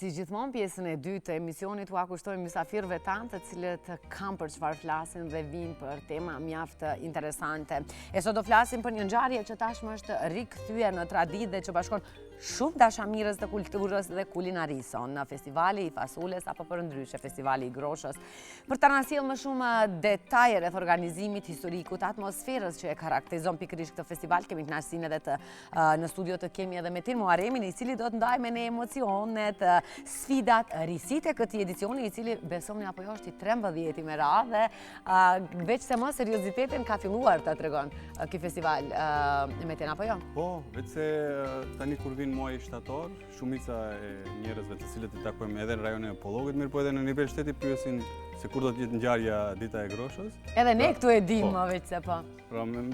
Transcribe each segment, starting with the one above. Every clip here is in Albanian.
Si gjithmonë pjesën e dytë të emisionit u kushtojmë mysafirëve tanë të cilët kanë për çfarë flasin dhe vinë për tema mjaft interesante. E sot do flasim për një ngjarje që tashmë është rikthyer në traditë dhe që bashkon shumë dashamirës të kulturës dhe kulinarisë, në festivali i fasules apo për ndryshe festivali i groshës. Për të na sjellë më shumë detaje rreth organizimit, historikut, atmosferës që e karakterizon pikërisht këtë festival, kemi kënaqësinë edhe në studio të kemi edhe Metin Muharemin, i cili do të ndajë me ne emocionet, sfidat, risitë e këtij edicioni, i cili besoni apo jo është i 13 me radhë dhe veç se më seriozitetin ka filluar ta tregon ky festival, Metin apo jo? Po, veç se tani kur vin muaji shtator, shumica e njerëzve të cilët i takojmë edhe në rajonin e Pollogit, mirë po edhe në nivel shteti pyesin se kur do të jetë ngjarja dita e groshës. Edhe ne këtu e dim veç se po.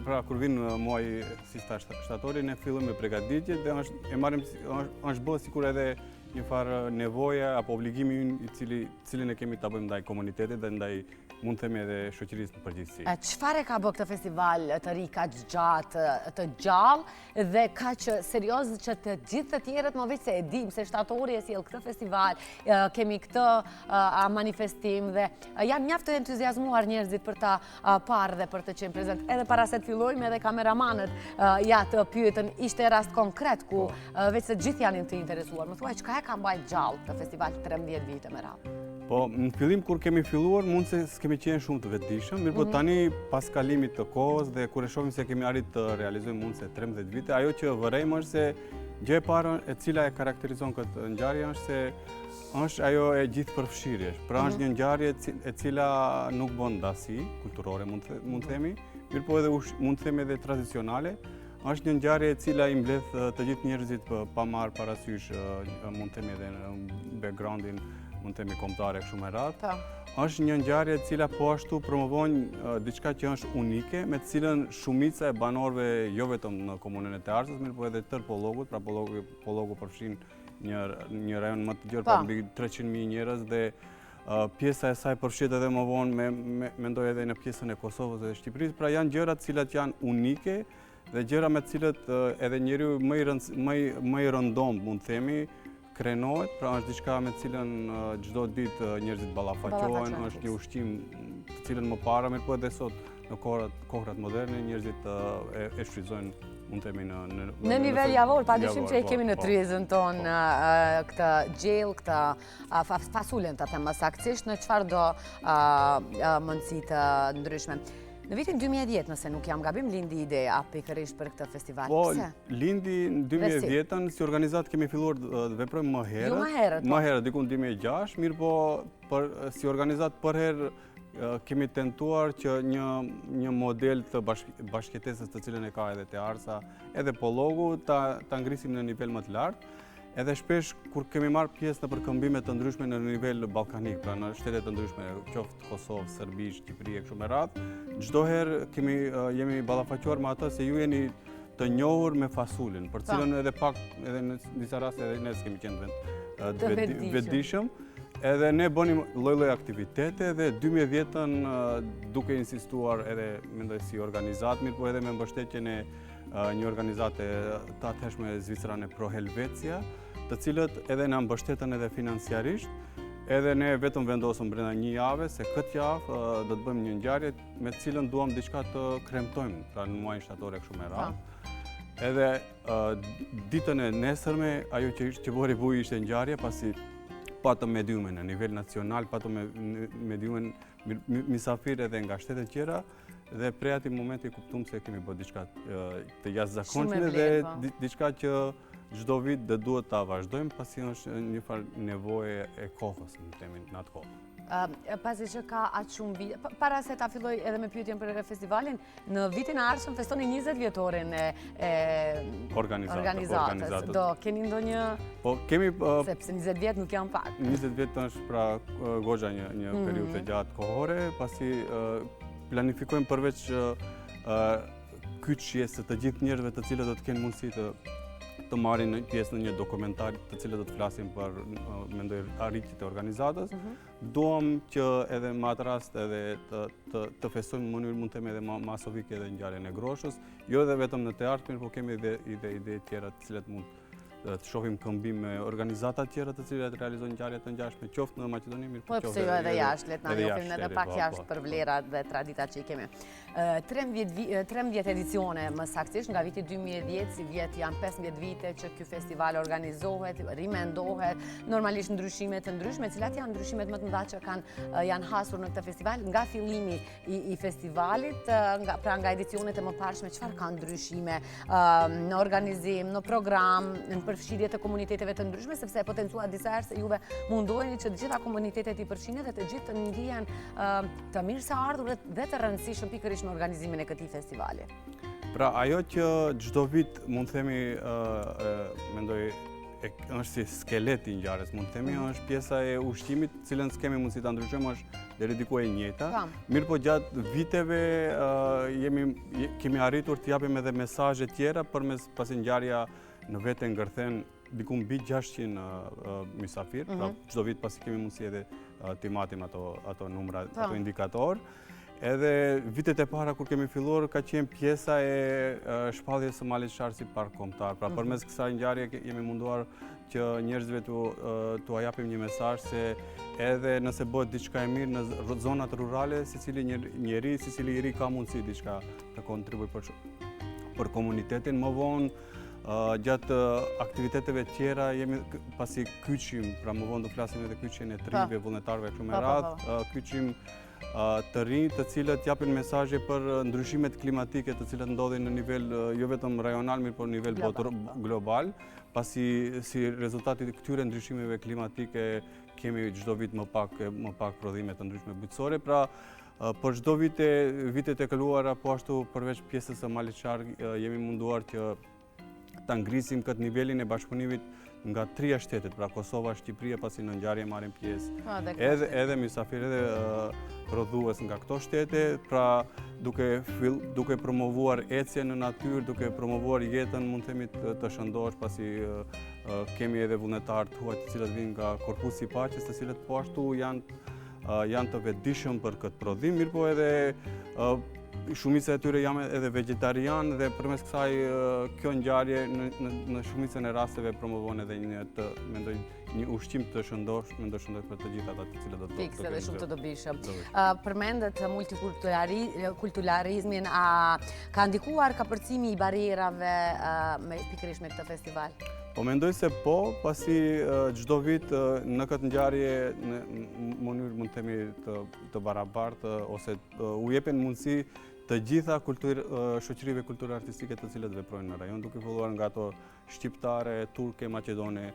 Pra kur vin muaji si shtatori, ne fillojmë me përgatitjet dhe është bërë sikur edhe një farë nevoja apo obligimi ynë cilin e kemi ta bëjmë ndaj komunitetit dhe ndaj mund të themi edhe shoqërisë në përgjithësi. Çfarë ka bërë këtë festival të ri, kaq gjatë, të gjallë dhe kaq serioz që të gjithë të tjerët më veç se e dim se shtatori e sjell këtë festival, kemi këtë manifestim dhe janë mjaft të entuziazmuar njerëzit për ta parë dhe për të qenë prezent. Edhe para se të fillojmë edhe kameramanët ja të pyetën, ishte rast konkret ku veç se gjithë janë të interesuar. Më thuaj çka e ka mbajtur gjallë këtë festival 13 vite me radhë? Po, në fillim kur kemi filluar, mund se s'kemi qenë shumë të vetëdijshëm, mirë po tani pas kalimit të kohës dhe kur e shohim se kemi arrit të realizojmë mund se 13 vite, ajo që vërejmë është se gjë e parë e cila e karakterizon këtë ngjarje është se është ajo e gjithë përfshirjesh. Pra është një ngjarje e cila nuk bën dasi kulturore, mund të themi, mirë po edhe mund të themi edhe tradicionale. Është një ngjarje e cila i mbledh të gjithë njerëzit pa marrë parasysh, mund të themi edhe në backgroundin mund të themi kombëtare kështu me radhë. Është një ngjarje e cila po ashtu promovon diçka që është unike, me të cilën shumica e banorëve jo vetëm në komunën e Tearsës, mirë po edhe tërë Pollogut, pra Pollogu përfshin një rajon më të gjerë, mbi 300.000 njerëz dhe pjesa e saj përfshihet edhe më vonë mendoj edhe në pjesën e Kosovës dhe Shqipërisë, pra janë gjëra të cilat janë unike dhe gjëra me të cilët edhe njeriu më i rëndom mund të themi krenohet, pra është diçka me të cilën çdo ditë njerëzit ballafaqohen, është një ushqim të cilën më parë, mirë po edhe sot në kohrat moderne njerëzit e shfrytëzojnë mund të themi në nivel javor, padyshim që e kemi në tryezën tonë këtë gjellë, këtë fasulen të them më saktësisht, në çfarë do mundësi të ndryshme. Në vitin 2010, nëse nuk jam gabim, lindi ideja pikërisht për këtë festival. Po, lindi në 2010-ën, si organizat kemi filluar të veprojmë më herët. Jo më herët? Më herët, diku në 2006, mirë po si organizat për herë kemi tentuar që një model të bashkëjetesës të cilën e ka edhe Tearsa, edhe Pollogu, ta ngrisim në nivel më të lartë. Edhe shpesh kur kemi marrë pjesë në përkëmbime të ndryshme në nivel ballkanik, pra në shtete të ndryshme, qoftë Kosovë, Serbi, Shqipëri e kështu me radhë, çdo herë jemi ballafaqoar me atë se ju jeni të njohur me fasulin, për cilën edhe pak edhe në disa raste edhe ne s'kemi qenë vetëdijshëm. Edhe ne bënim lloj-lloj aktivitete dhe 2010-ën duke insistuar edhe mendoj si organizat, mirë po edhe me mbështetjen e një organizate të atëhershme zvicerane Pro Helvetia, të cilët edhe na mbështetën edhe financiarisht, edhe ne vetëm vendosëm brenda një jave se këtë javë do të bëjmë një ngjarje me të cilën duam diçka të kremtojmë, pra në muajin shtator e kështu me radhë. Edhe ditën e nesërme ajo që bëri buj ishte ngjarje, pasi patëm mediume në nivel nacional, patëm mediume mysafirë edhe nga shtete tjera, dhe prej atij momenti kuptuam se kemi bërë diçka të jashtëzakonshme dhe diçka që çdo vit do duhet ta vazhdojmë, pasi është një farë nevojë e kohës, në temin në atë kohë. Pasi që ka aq shumë vite, para se ta filloj edhe me pyetjen për festivalin, në vitin e ardhshëm festoni 20 vjetorin e organizatës. Do keni ndonjë? Po kemi sepse 20 vjet nuk janë pak. 20 vjet është pra goxha një periudhë gjatë kohore, pasi planifikojmë përveç kyçjes së të gjithë njerëzve të cilët do të kenë mundësi të marrin pjesë në një dokumentar të cilët do të flasin për mendoj arritjet e organizatës. Duam që edhe në atë rast edhe të festojmë në mënyrë mund të themi edhe masovike edhe ngjarjen e groshës, jo edhe vetëm në teatr, por kemi edhe ide tjera të cilat mund të shohim këmbim me organizata tjera të cilat realizojnë ngjarje të ngjashme, qoftë në Maqedoni, mirë po pse jo edhe jashtë, le të na njohim edhe pak jashtë për vlerat dhe traditat që i kemi. 13 edicione më saktësisht nga viti 2010, si vjet janë 15 vite që ky festival organizohet, rimendohet, normalisht ndryshime të ndryshme, cilat janë ndryshimet më të mëdha që janë hasur në këtë festival nga fillimi i festivalit, pra nga edicionet e mëparshme, çfarë ka ndryshime në organizim, në program, në përfshirje të komuniteteve të ndryshme, sepse e potencua disa herë se juve mundoheni që të gjitha komunitetet i përfshihen dhe të gjithë të ndihen të mirëseardhur dhe të rëndësishëm pikërisht në organizimin e këtij festivali. Pra ajo që çdo vit mund të themi mendoj është si skeleti i ngjarjes, mund të themi, është pjesa e ushqimit, cilën s'kemi mundësi ta ndryshojmë, është deri diku e njëjta. Mirë po gjatë viteve kemi arritur të japim edhe mesazhe tjera përmes pasi ngjarja në vete ngërthen diku mbi 600 mysafir, pra çdo vit pasi kemi mundësi edhe t'i matim ato numra, ato indikator. Edhe vitet e para kur kemi filluar ka qenë pjesa e shpalljes së malit qarë si park kombëtar. Pra përmes kësaj ngjarje jemi munduar që njerëzve t'u japim një mesazh se edhe nëse bëhet diçka e mirë në zonat rurale, secili njeri ka mundësi diçka të kontribuojë për komunitetin. Më vonë gjatë aktiviteteve tjera jemi pasi kyçim, pra më vonë do flasim edhe kyçjen e trive, vullnetarëve kështu me radhë, kyçim të rinj të cilët japin mesazhe për ndryshimet klimatike të cilat ndodhin në nivel jo vetëm rajonal, mirë por në nivel global, pasi si rezultati të këtyre ndryshimeve klimatike kemi çdo vit më pak prodhime të ndryshme bujqësore. Pra për çdo vitet e kaluara, po ashtu përveç pjesës së malit qark jemi munduar që ta ngrisim këtë nivelin e bashkëpunimit nga 3 shtetet, pra Kosova, Shqipëria, pasi në ngjarje marrin pjesë edhe mysafirë, edhe prodhues nga këto shtete, pra duke promovuar ecjen në natyrë, duke promovuar jetën, mund të themi të shëndosh, pasi kemi edhe vullnetarë të huaj të cilët vinë nga Korpusi i Paqes, të cilët po ashtu janë të vetëdijshëm për këtë prodhim, mirë po edhe shumica e tyre janë edhe vegetarian dhe përmes kësaj kjo ngjarje në shumicën e rasteve promovon edhe një ushqim të shëndoshëm për të gjithë ata të cilët do të fikse dhe shumë të dobishëm. Përmendet multikulturalizmin, ka ndikuar kapërcimi i barierave pikërisht me këtë festival? Po mendoj se po, pasi çdo vit në këtë ngjarje në mënyrë mund të themi të barabartë ose u jepen mundësi të gjitha shoqërive kulturore artistike të cilët veprojnë në rajon, duke filluar nga ato shqiptare, turke, maqedone,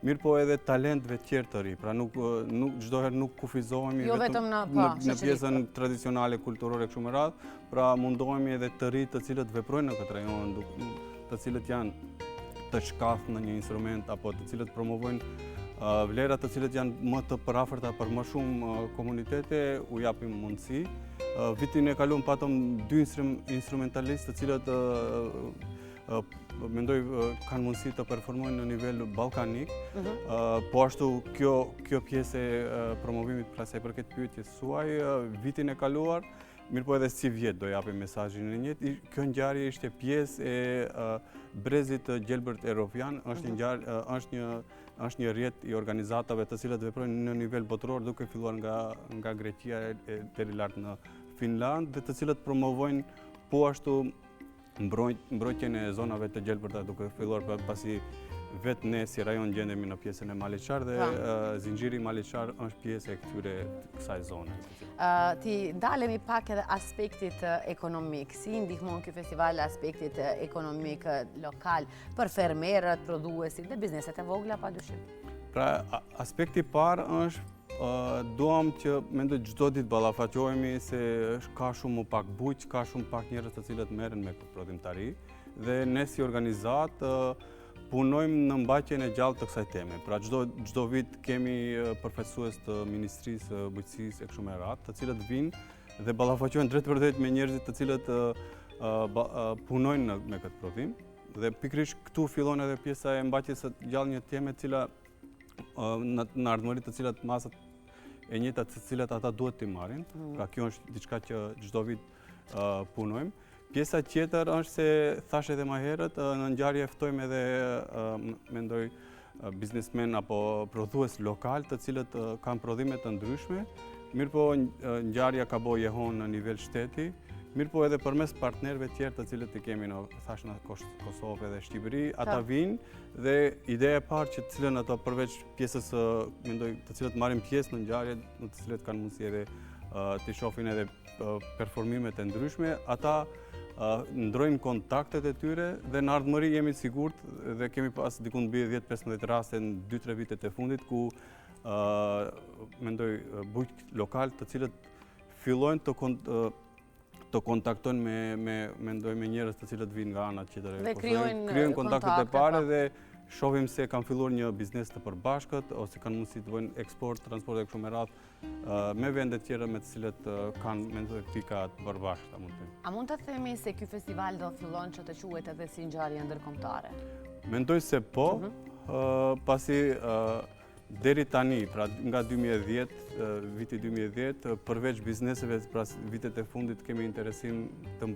mirë po edhe talentëve tjerë të ri, pra çdo herë nuk kufizohemi vetëm në pjesën tradicionale kulturore kështu me radhë, pra mundohemi edhe të ri të cilët veprojnë në këtë rajon, të cilët janë të shkathë në një instrument apo të cilët promovojnë vlerat të cilët janë më të përafërta për më shumë komunitete, u japim mundësi. Vitin e kaluar patëm 2 instrumentalistë të cilët mendoj kanë mundësi të performojnë në nivel ballkanik. Po ashtu kjo pjesë e promovimit pra sa i përket pyetjes suaj, vitin e kaluar, mirë po edhe si vjet do japim mesazhin e njëjtë. Kjo ngjarje ishte pjesë e brezit Gjelbert Erofian, është një rrjet i organizatave të cilët veprojnë në nivel botëror, duke filluar nga Greqia deri lart në Finland, dhe të cilët promovojnë po ashtu mbrojtjen e zonave të gjelbërta, duke filluar pasi vetë ne si rajon gjendemi në pjesën e Malit Qarë dhe zinxhiri Malit Qarë është pjesë e kësaj zone. Ti ndalemi pak edhe aspektit ekonomik. Si ndihmon ky festival aspektit ekonomik lokal për fermerët, prodhuesit dhe bizneset e vogla padyshim? Pra, aspekti i parë është duam që mendoj çdo ditë ballafaqohemi se ka shumë më pak bujq, ka shumë pak njerëz të cilët merren me prodhimtari dhe ne si organizat punojmë në mbajtjen e gjallë të kësaj teme. Pra çdo vit kemi përfaqësues të Ministrisë Bujqësisë e kështu me radhë, të cilët vinë dhe ballafaqohen drejt për drejt me njerëzit të cilët punojnë me këtë prodhim. Dhe pikërisht këtu fillon edhe pjesa e mbajtjes së gjallë një teme e cila në ardhmëri të cilat masat e njëjta të cilat ata duhet t'i marrin. Pra kjo është diçka që çdo vit punojmë. Pjesa tjetër është se, thash edhe më herët, në ngjarje ftojmë edhe, mendoj, biznesmen apo prodhues lokal të cilët kanë prodhime të ndryshme, mirëpo ngjarja ka bo jehon në nivel shteti, mirëpo edhe përmes partnerëve tjerë të cilët i kemi në thash në Kosovë dhe Shqipëri, ata vinë dhe ideja e parë që të cilën ato përveç pjesës, mendoj, të cilët marrin pjesë në ngjarje, në të cilët kanë mundësi edhe të shohin edhe performimet e ndryshme, ata ndrojmë kontaktet e tyre dhe në ardhmëri jemi sigurt dhe kemi pas dikun mbi 10-15 raste në 2-3 vitet e fundit ku mendoj bujq lokal të cilët fillojnë të kontaktojnë me njerëz të cilët vinë nga anët tjetër e Kosovës. Krijojnë kontaktet e pare dhe shohim se kanë filluar një biznes të përbashkët ose kanë mundësi të bëjnë eksport, transport e kështu me radhë me vende tjera me të cilët kanë mendoj pika të përbashkëta mund të. A mund të themi se ky festival do fillon që të quhet edhe si ngjarje ndërkombëtare? Mendoj se po, pasi deri tani, pra nga 2010, viti 2010, përveç bizneseve pra vitet e fundit kemi interesim të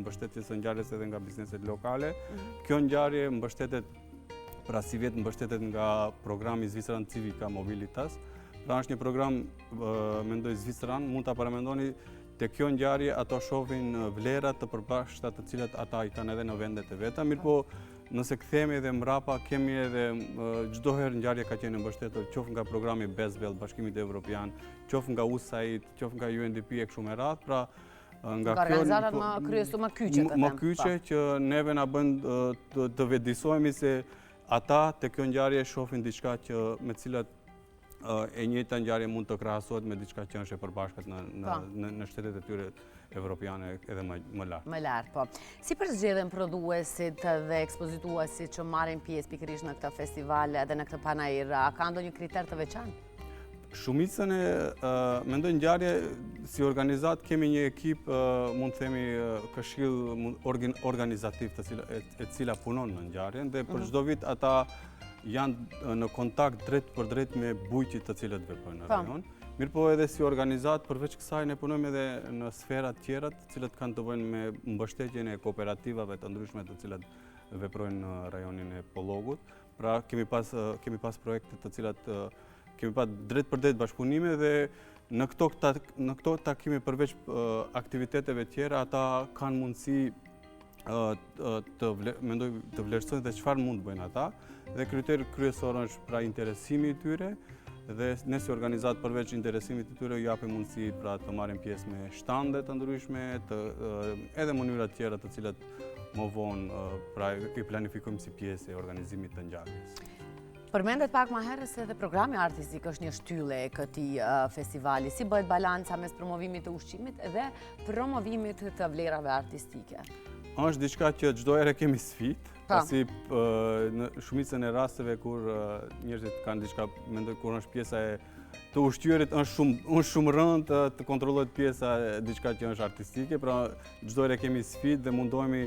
mbështetjes së ngjarjes edhe nga bizneset lokale. Kjo ngjarje mbështetet, pra si vetë mbështetet nga programi Zvicran Civica Mobilitas. Pra është një program, mendoj Zvicran, mund ta paramendoni te kjo ngjarje ato shohin vlerat të përbashkëta të cilat ata i kanë edhe në vendet e veta, mirëpo nëse kthehemi edhe mbrapa, kemi edhe çdo herë ngjarje ka qenë mbështetur qoftë nga programi Bezbel, Bashkimit Evropian, qoftë nga USAID, qoftë nga UNDP e kështu me radhë, pra nga kjo organizatat më kryesu më kyçe të them. Më kyçe që neve na bën të vetëdijsohemi se ata te kjo ngjarje shohin diçka që me cilat e njëjta ngjarje mund të krahasohet me diçka që është e përbashkët në shtetet e tyre evropiane edhe më lartë. Më lartë, po. Si përzgjedhen prodhuesit dhe ekspozituesit që marrin pjesë pikërisht në këtë festival dhe në këtë panajir? Ka ndonjë kriter të veçantë? Shumicën e mendoj ngjarje si organizat kemi një ekip, mund të themi këshill organizativ e cila punon në ngjarjen dhe për çdo vit ata janë në kontakt drejt për drejt me bujqit të cilët veprojnë në rajon. Mirëpo edhe si organizat, përveç kësaj ne punojmë edhe në sferat tjera të cilët kanë të bëjnë me mbështetjen e kooperativave të ndryshme të cilat veprojnë në rajonin e Pollogut. Pra kemi pas projekte të cilat kemi pas drejt për drejt bashkëpunime dhe në këto takime përveç aktiviteteve tjera ata kanë mundësi të vlerësojnë dhe çfarë mund të bëjnë ata dhe kriteri kryesor është pra interesimi i tyre dhe ne si organizat përveç interesimit të tyre japim mundësi pra të marrin pjesë me shtande të ndryshme, edhe mënyra tjera të cilat më vonë pra i planifikojmë si pjesë e organizimit të ngjarjes. Përmendet pak më herët se edhe programi artistik është një shtylle e këtij festivali. Si bëhet balanca mes promovimit të ushqimit dhe promovimit të vlerave artistike? Është diçka që çdo herë kemi sfidë, pasi në shumicën e rasteve kur njerëzit kanë diçka, mendoj kur është pjesa e të ushqyerit është shumë rëndë të kontrollohet pjesa e diçka që është artistike, pra çdo herë kemi sfidë dhe mundohemi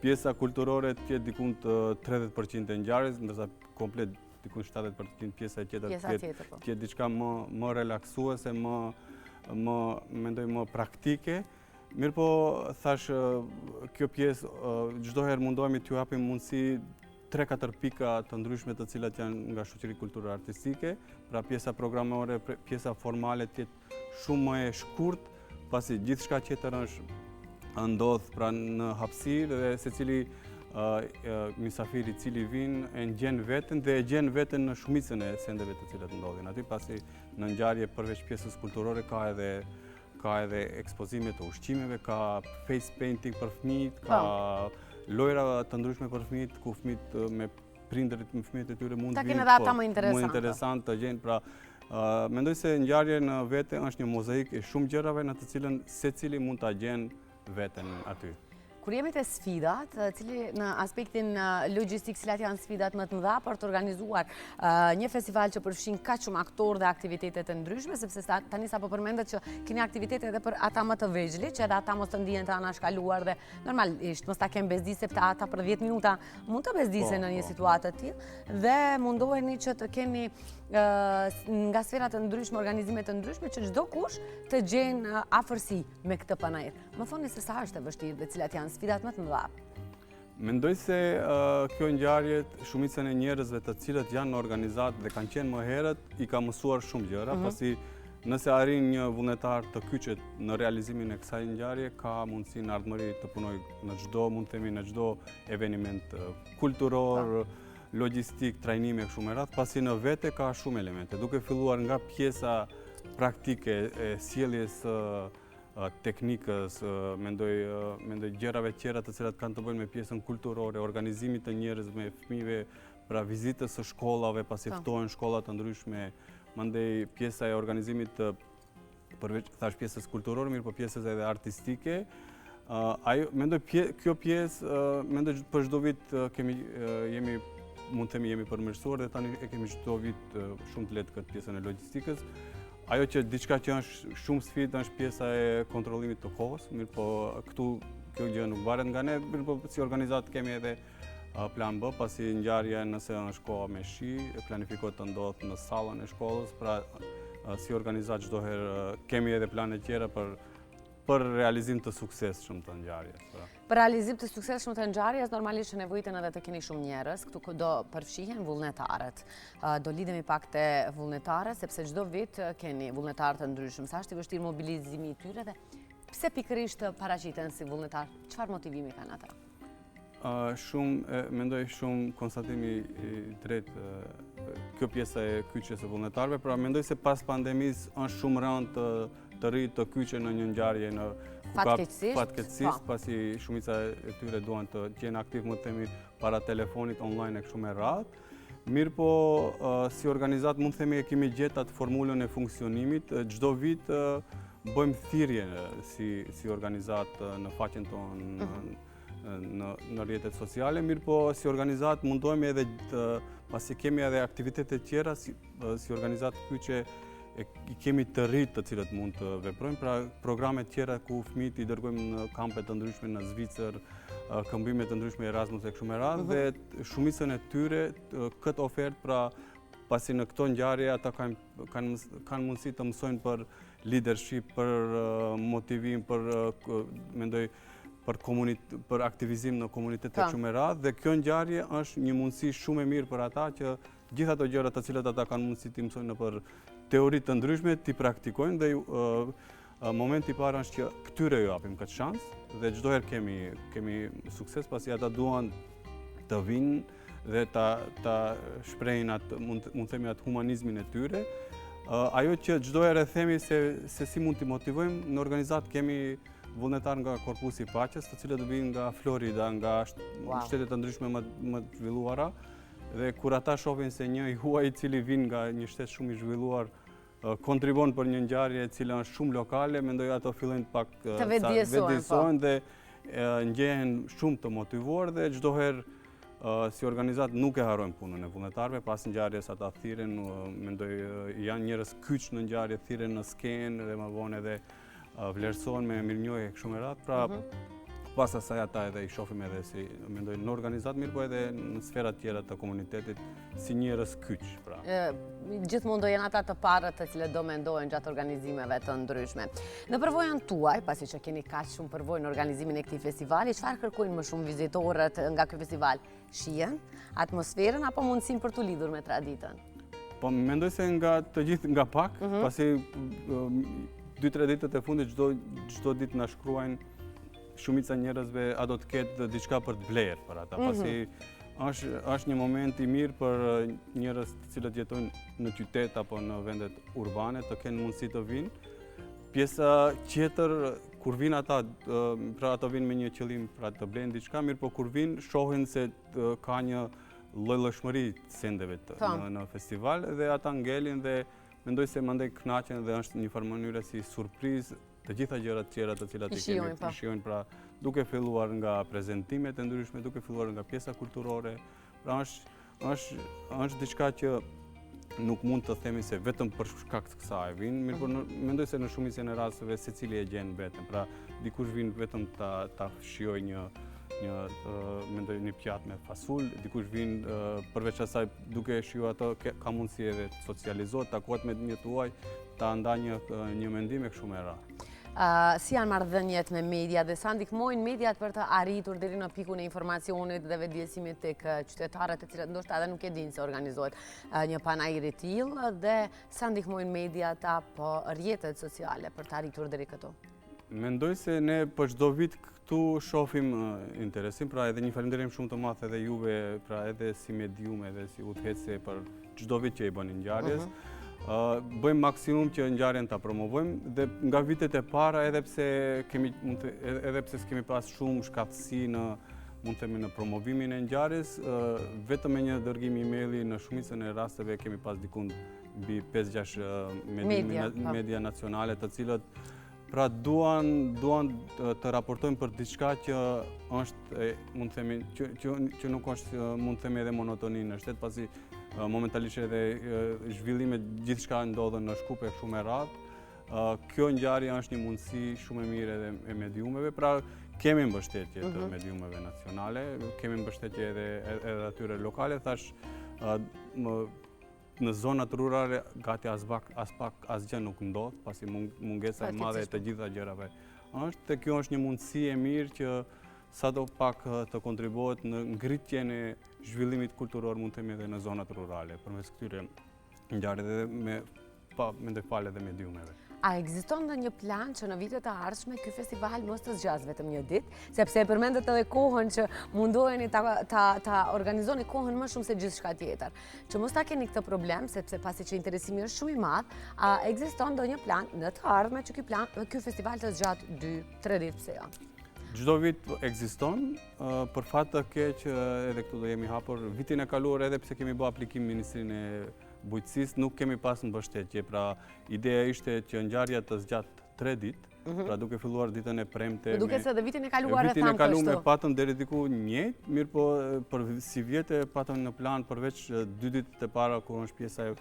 pjesa kulturore të jetë diku të 30% e ngjarjes, ndërsa komplet diku 70% pjesa tjetër të jetë diçka më relaksuese, më mendoj më praktike. Mirëpo thash kjo pjesë çdo herë mundohemi t'ju japim mundësi 3-4 pika të ndryshme të cilat janë nga shoqëri kulturore artistike, pra pjesa programore, pjesa formale të jetë shumë më e shkurt, pasi gjithçka tjetër është ndodh pra në hapësirë dhe secili mysafir i cili vin e ngjen veten dhe e gjen veten në shumicën e sendeve të cilat ndodhin aty, pasi në ngjarje përveç pjesës kulturore ka edhe ekspozime të ushqimeve, ka face painting për fëmijët, ka lojra të ndryshme për fëmijët, ku fëmijët me prindërit me fëmijët e tyre mund të vinë më interesant të gjenë. Pra, mendoj se ngjarja në vete është një mozaik e shumë gjërave në të cilën secili mund ta gjenë veten aty. Kur jemi te sfidat, cili në aspektin logjistik, cilat janë sfidat më të mëdha për të organizuar një festival që përfshin kaq shumë aktorë dhe aktivitete të ndryshme, sepse tani sapo përmendet që keni aktivitete edhe për ata më të vegjël, që edhe ata mos të ndihen të anashkaluar dhe normalisht mos ta kenë bezdisje sepse ata për 10 minuta mund të bezdisen në një situatë të tillë dhe mundoheni që të keni nga sferat të ndryshme, organizimet të ndryshme, që çdo kush të gjenë afërsi me këtë panajër. Më thoni se sa është e vështirë dhe cilat janë sfidat më të mëdha? Mendoj se kjo ngjarje shumicën e njerëzve të cilët janë në organizat dhe kanë qenë më herët i ka mësuar shumë gjëra, pasi nëse arrin një vullnetar të kyçet në realizimin e kësaj ngjarje, ka mundësi në ardhmëri të punoj në çdo eveniment kulturor, logjistik, trajnimi e kështu me radhë, pasi në vete ka shumë elemente, duke filluar nga pjesa praktike e sjelljes teknikës, mendoj gjërave tjera të cilat kanë të bëjnë me pjesën kulturore, organizimit të njerëzve, me fëmijëve, pra vizitës së shkollave, pasi ftohen shkolla të ndryshme, mandej pjesa e organizimit përveç thash pjesës kulturore, mirë po pjesës edhe artistike. Mendoj kjo pjesë, mendoj për çdo vit mund të themi jemi përmirësuar dhe tani e kemi çdo vit shumë të lehtë këtë pjesën e logjistikës. Ajo që diçka që është shumë sfidë është pjesa e kontrollimit të kohës, mirë po këtu kjo gjë nuk varet nga ne, mirë po si organizat kemi edhe plan B, pasi ngjarja nëse është koha me shi, planifikohet të ndodhë në sallën e shkollës, pra si organizat çdo herë kemi edhe plane tjera për realizim të suksesshëm të ngjarjes. Për realizim të suksesshëm të ngjarjes, normalisht nevojiten edhe të keni shumë njerëz, këtu do përfshihen vullnetarët. Do lidhemi pak te vullnetarët, sepse çdo vit keni vullnetarë të ndryshëm. Sa është i vështirë mobilizimi i tyre dhe pse pikërisht paraqiten si vullnetar? Çfarë motivimi kanë ata? Mendoj shumë konstatimi i drejtë kjo pjesa e kyçjes së vullnetarëve, pra mendoj se pas pandemisë është shumë rënd të rritë të kyçe në një ngjarje në fatkeqësisht, pasi shumica e tyre duan të qenë aktiv, më të themi, para telefonit, online e kështu me radhë. Mirë po, si organizat mund të themi e kemi gjetë atë formulën e funksionimit. Çdo vit bëjmë thirrje si organizat në faqen tonë në rrjetet sociale, mirë po si organizat mundohemi edhe pasi kemi edhe aktivitetet tjera si organizat kyçe i kemi të rritë të cilët mund të veprojmë, pra programe tjera ku fëmijët i dërgojmë në kampe të ndryshme në Zvicër, këmbime të ndryshme Erasmus e kështu me radhë, dhe shumicën e tyre këtë ofertë, pra pasi në këto ngjarje ata kanë mundësi të mësojnë për leadership, për motivim, mendoj për aktivizim në komunitet e kështu me radhë, dhe kjo ngjarje është një mundësi shumë e mirë për ata që gjithë ato gjëra të cilat ata kanë mundësi të mësojnë në për teoritë të ndryshme, t'i praktikojnë, dhe momenti i parë është që këtyre ju japim këtë shansë dhe çdo herë kemi sukses, pasi ata duan të vinë dhe ta shprehin atë, mund të themi, atë humanizmin e tyre. Ajo që çdo herë themi se si mund t'i motivojmë, në organizat kemi vullnetar nga Korpusi i Paqes, të cilët vinë nga Florida, nga shtete të ndryshme më të zhvilluara, dhe kur ata shohin se një i huaj i cili vin nga një shtet shumë i zhvilluar kontribon për një ngjarje e cila është shumë lokale, mendoj ato fillojnë pak të vetëdijsojnë dhe ndjehen shumë të motivuar, dhe çdo herë si organizat nuk e harrojmë punën e vullnetarëve. Pas ngjarjes ata thirren, mendoj janë njerëz kyç në ngjarje, thirren në skenë dhe më vonë edhe vlerësohen me mirënjohje kështu me radhë. Pra pas asaj ata edhe i shohim edhe si mendoj në organizat, mirë po edhe në sferat tjera të komunitetit si njerëz kyç. Pra. Gjithmonë do jenë ata të parët të cilët do mendojnë gjatë organizimeve të ndryshme. Në përvojën tuaj, pasi që keni kaq shumë përvojë në organizimin e këtij festivali, çfarë kërkojnë më shumë vizitorët nga ky festival? Shihen, atmosferën apo mundësinë për t'u lidhur me traditën? Po mendoj se nga të gjithë nga pak, pasi 2-3 ditët e fundit çdo ditë na shkruajnë shumica njerëzve a do të ketë diçka për të blerë për ata, pasi është një moment i mirë për njerëz të cilët jetojnë në qytet apo në vendet urbane të kenë mundësi të vinë. Pjesa tjetër, kur vinë ata, pra ato vinë me një qëllim pra të blenë diçka, mirë po kur vinë shohin se ka një llojshmëri sendeve në festival dhe ata ngelin dhe mendoj se mandej kënaqen dhe është një farë mënyre si surprizë të gjitha gjërat tjera të cilat i kemi shijojnë, pra duke filluar nga prezantimet e ndryshme, duke filluar nga pjesa kulturore, pra është diçka që nuk mund të themi se vetëm për shkak të kësaj vinë, mirë por mendoj se në shumicën e rasteve secili e gjen veten, pra dikush vin vetëm ta shijojë mendoj një pjatë me fasul, dikush vinë përveç asaj duke shijuar ato ka mundësi edhe të socializohet, takohet me një tuaj, ta nda një mendim e kështu me radhë. Si janë marrëdhëniet me media dhe sa ndihmojnë mediat për të arritur deri në pikun e informacionit dhe vetëdijësimit tek qytetarët e cilët ndoshta edhe nuk e dinë se organizohet një panajër i tillë dhe sa ndihmojnë mediat apo rrjetet sociale për të arritur deri këtu? Mendoj se ne për çdo vit këtu shohim interesim, pra edhe një falënderim shumë të madh edhe juve, pra edhe si medium edhe si udhëhecë për çdo vit që i bëni ngjarjes. Bëjmë maksimum që ngjarjen ta promovojmë dhe nga vitet e para edhe pse s'kemi pas shumë shkatësi në promovimin e ngjarjes, vetëm me një dërgim emaili në shumicën e rasteve kemi pas diku mbi 5-6 media nacionale të cilët pra duan të raportojnë për diçka që është, mund të themi, që nuk është, mund të themi, edhe monotoni në shtet, pasi momentalisht edhe zhvillimet gjithçka ndodhen në Shkup e kështu me radhë. Kjo ngjarje është një mundësi shumë e mirë edhe e mediumeve, pra kemi mbështetje të mediumeve nacionale, kemi mbështetje edhe atyre lokale, thash në zonat rurale gati as pak asgjë nuk ndodh, pasi mungesa e madhe e të gjitha gjërave është, dhe kjo është një mundësi e mirë që sado pak të kontribuohet në ngritjen e zhvillimit kulturor, mund të themi, edhe në zonat rurale, përmes këtyre ngjarjeve dhe mendoj falë edhe mediumeve. A ekziston ndonjë plan që në vitet e ardhshme ky festival mos të zgjasë vetëm një ditë, sepse e përmendet edhe kohën që mundoheni ta organizoni kohën më shumë se gjithçka tjetër. Që mos ta keni këtë problem, sepse pasi që interesimi është shumë i madh, a ekziston ndonjë plan në të ardhmen që ky festival të zgjatë 2-3 ditë, pse jo? Çdo vit ekziston, për fat të keq edhe këtu do jemi hapur. Vitin e kaluar edhe pse kemi bërë aplikim në Ministrinë e Bujqësisë, nuk kemi pas mbështetje, pra ideja ishte që ngjarja të zgjatë 3 ditë, pra duke filluar ditën e premte. Duke se edhe vitin e kaluar e vitin e thamë kaluar patëm deri diku njëjtë, mirë po për si vjetë patëm në plan përveç 2 ditët e para kur është pjesa e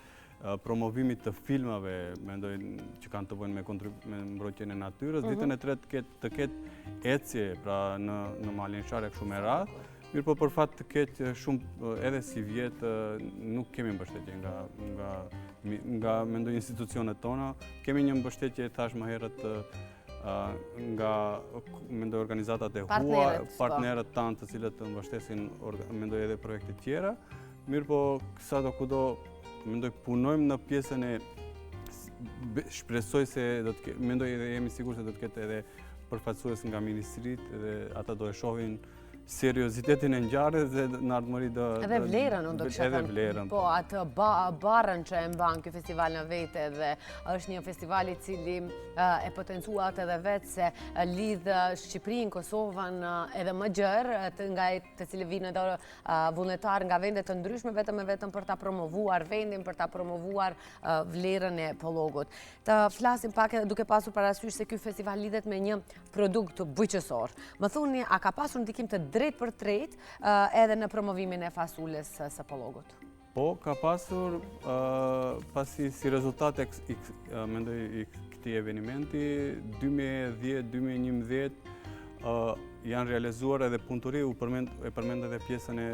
promovimit të filmave, mendoj që kanë të bëjnë me mbrojtjen e natyrës, ditën e tretë të ketë ecje, pra në malin share kështu me radhë. Mirë po për fat të keq shumë edhe si vjetë nuk kemi mbështetje nga mendoj institucionet tona. Kemi një mbështetje, thash më herët, nga mendoj organizatat e huaj, partnerët tanë të cilët të mbështesin mendoj edhe projekte tjera. Mirë po sado kudo mendoj punojmë në pjesën e shpresoj se mendoj edhe jemi sigur se do të ketë edhe përfaqësues nga ministrit dhe ata do e shohin seriozitetin e ngjarjes dhe në ardhmëri do edhe vlerën, unë do të edhe vlerën. Po atë barën që e mban ky festival në vete dhe është një festival i cili e potencuat edhe vetë se lidh Shqipërinë, Kosovën edhe më gjerë, të cilë vinë edhe vullnetar nga vende të ndryshme vetëm për ta promovuar vendin, për ta promovuar vlerën e Pollogut. Të flasim pak duke pasur parasysh se ky festival lidhet me një produkt bujqësor. Më thoni, a ka pasur ndikim të drejt për drejt edhe në promovimin e fasules së Pollogut? Po, ka pasur, pasi si rezultat mendoj i këtij eventi, 2010-2011 janë realizuar edhe punëtori, e përmend edhe pjesën e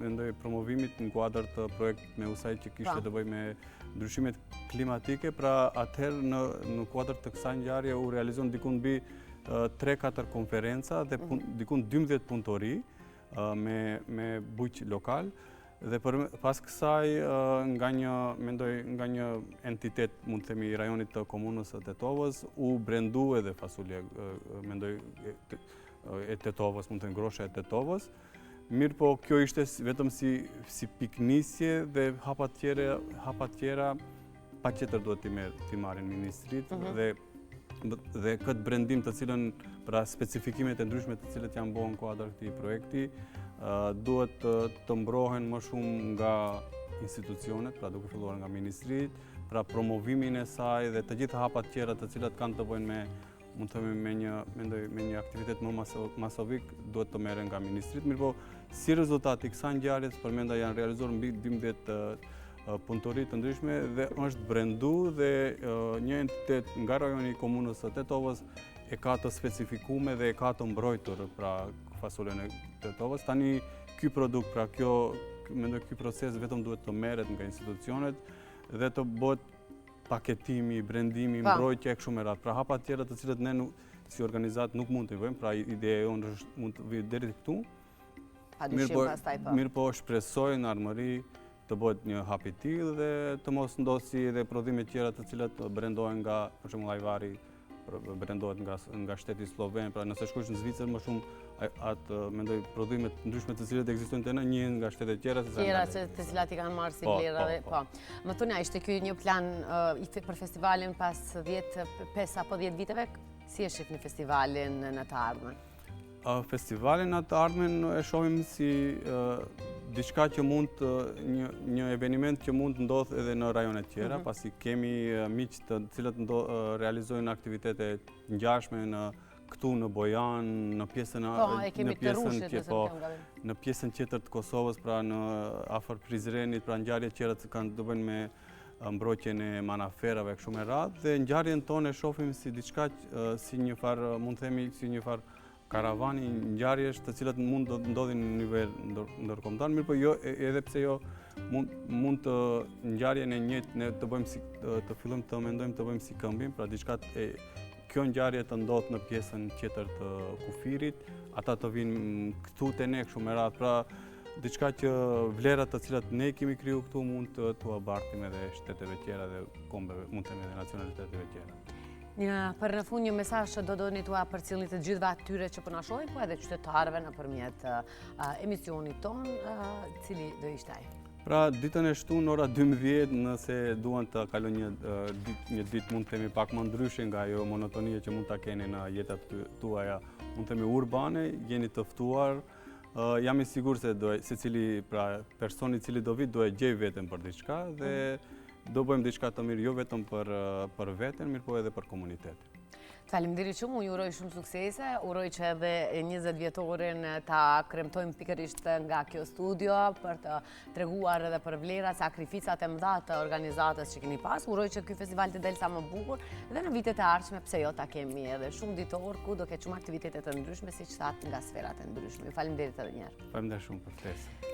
mendoj promovimit në kuadër të projekt me USAID që kishte të bëjë me ndryshimet klimatike, pra atëherë në kuadër të kësaj ngjarje u realizuan diku mbi 3-4 konferenca dhe dikun 12 punëtori me bujq lokal dhe pas kësaj nga një entitet, mund të themi, i rajonit të komunës së Tetovës u brendu edhe fasulje mendoj e Tetovës, mund të themi groshe e Tetovës. Mirë po kjo ishte vetëm si piknisje dhe hapa tjera pa tjetër duhet t'i marrin ministrit dhe këtë brendim të cilën, pra specifikimet e ndryshme të cilët janë bërë në kuadër këtij projekti, duhet të mbrohen më shumë nga institucionet, pra duke filluar nga ministrit, pra promovimin e saj dhe të gjitha hapat tjera të cilat kanë të bëjnë mund të themi me një aktivitet më masovik, duhet të merren nga ministrit. Mirë po, si rezultat i kësaj ngjarjes, përmenda janë realizuar mbi 12 punëtori të ndryshme dhe është brendu dhe një entitet nga rajoni i komunës së Tetovës e ka të specifikuar dhe e ka të mbrojtur, pra fasolen e Tetovës. Tani ky produkt, pra mendoj ky proces vetëm duhet të merret nga institucionet dhe të bëhet paketimi, brendimi, mbrojtje e kështu me radhë. Pra hapa të tjera të cilët ne si organizat nuk mund të bëjmë, pra ideja jonë është mund të vijë deri këtu. Mirë po shpresoj në Armëri të bëhet një hap i tillë dhe të mos ndosi edhe prodhime tjera të cilat brendohen nga, për shembull ajvari, brendohet nga shteti sloven, pra nëse shkosh në Zvicër më shumë atë mendoj prodhime të ndryshme të cilat ekzistojnë tani njihen nga shtete tjera se të cilat i kanë marrë si vlera dhe po. Më thoni, ishte ky një plan për festivalin pas 5 apo 10 viteve? Si e shihni festivalin në të ardhmen? Festivalin në të ardhmen e shohim si diçka që mund një eveniment që mund të ndodhë edhe në rajonet tjera, pasi kemi miq të cilët realizojnë aktivitete ngjashme këtu në Bojan, në pjesën tjetër të Kosovës, pra në afër Prizrenit, pra ngjarje tjera që kanë të bëjnë me mbrojtjen e manaferave kështu me radhë, dhe ngjarjen tonë e shohim si diçka si një farë, mund të themi si një farë karavani ngjarjesh të cilat mund të ndodhin në nivel ndërkombëtar, mirë po jo, edhe pse jo mund të ngjarjen e njëjtë ne të bëjmë si të fillojmë të mendojmë të bëjmë si këmbim, pra diçka kjo ngjarje të ndodh në pjesën tjetër të kufirit, ata të vinë këtu te ne kështu me radhë, pra diçka që vlerat të cilat ne kemi kriju këtu mund të bartim edhe shteteve tjera dhe kombeve, mund të themi edhe nacionaliteteve tjera. Për në fund një mesazh që do doni t'ua përcjellni të gjithëve atyre që po na shohin, po edhe qytetarëve nëpërmjet emisionit ton, cili do ishte ai? Pra ditën e shtunë ora 12, nëse duan të kalojnë një ditë mund të themi pak më ndryshe nga ajo monotonia që mund ta keni në jetat tuaja, mund të themi urbane, jeni të ftuar. Jam i sigurt se secili person i cili do vi do e gjej veten për diçka dhe do bëjmë diçka të mirë jo vetëm për veten, mirë po edhe për komunitetin. Faleminderit shumë, unë uroj shumë suksese, uroj që edhe 20 vjetorin ta kremtojmë pikërisht nga kjo studio për të treguar edhe për vlerat, sakrificat e mëdha të organizatës që keni pas. Uroj që ky festival të del sa më bukur dhe në vitet e ardhshme pse jo ta kemi edhe shumë ditor ku do ketë shumë aktivitete të ndryshme siç thatë nga sferat e ndryshme. Ju faleminderit edhe një herë. Faleminderit shumë për ftesën.